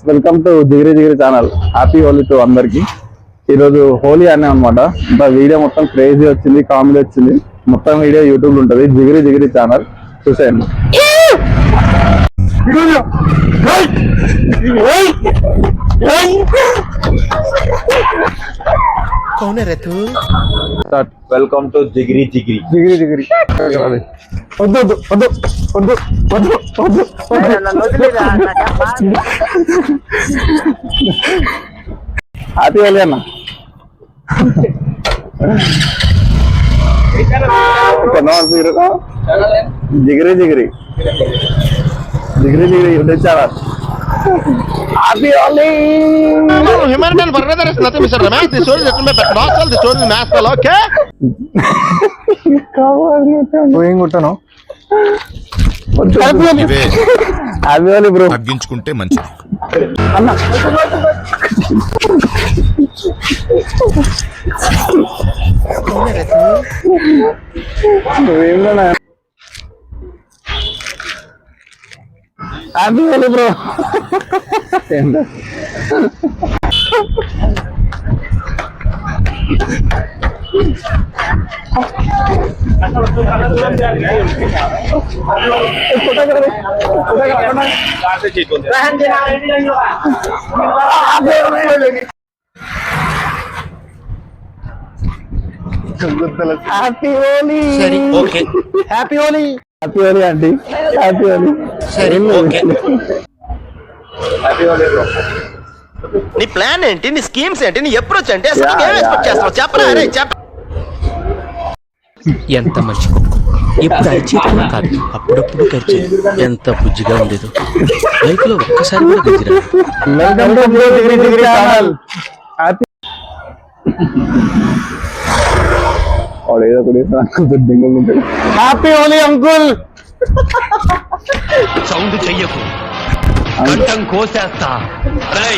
Welcome to Jigiri Jigiri channel. Happy Holi to అందరికి. ఈరోజు హోలీ అనే అనమాట. వీడియో మొత్తం క్రేజీ వచ్చింది, కామెడీ వచ్చింది. మొత్తం వీడియో యూట్యూబ్ లో ఉంటుంది. జిగిరి జిగిరి ఛానల్ చూసేయండి. వెల్కమ్ టు జిగిరి జిగిరి జిగిరి జిగిరి. వద్దు వద్దు వద్దు వద్దు వద్దు వద్దు. హ్యాపీ హోలీ అన్న. జిగిరి జిగిరి జిగిరి జిగిరి తెచ్చారా? Happy Holi. Humanitarian brother is nothing, Mr. Ramesh. The story is written by Doctor. The story is master. Okay. ఏం కొట్టాను? Happy Holi bro. తగ్గించుకుంటే మంచిది అన్న. నువ్వేంటన్నా? Happy Holi bro. Happy Holi. Okay. Happy Holi. Happy Holi aunty. Happy Holi. సరే ఓకే. Happy Holi bro. నీ plan ఏంటి? నీ స్కీమ్స్ ఏంటి? నీ అప్రోచ్ ఏంటి? అసలు ఏం ఎక్స్పెక్ట్ చేస్తావు? చెప్పరా రే చెప్ప. ఎంత మంచి కుక్క. ఇప్పుడు అరిచేతనం కాదు, అప్పుడప్పుడు ఖర్చు. ఎంత బుజ్జిగా ఉండేది. లైఫ్ లో ఒక్కసారి కూడా గజిరా. Welcome to Jigiri Jigiri channel. Happy happy Holi uncle. Sound చెయ్యకు, కంఠం కోసేస్తా. అరే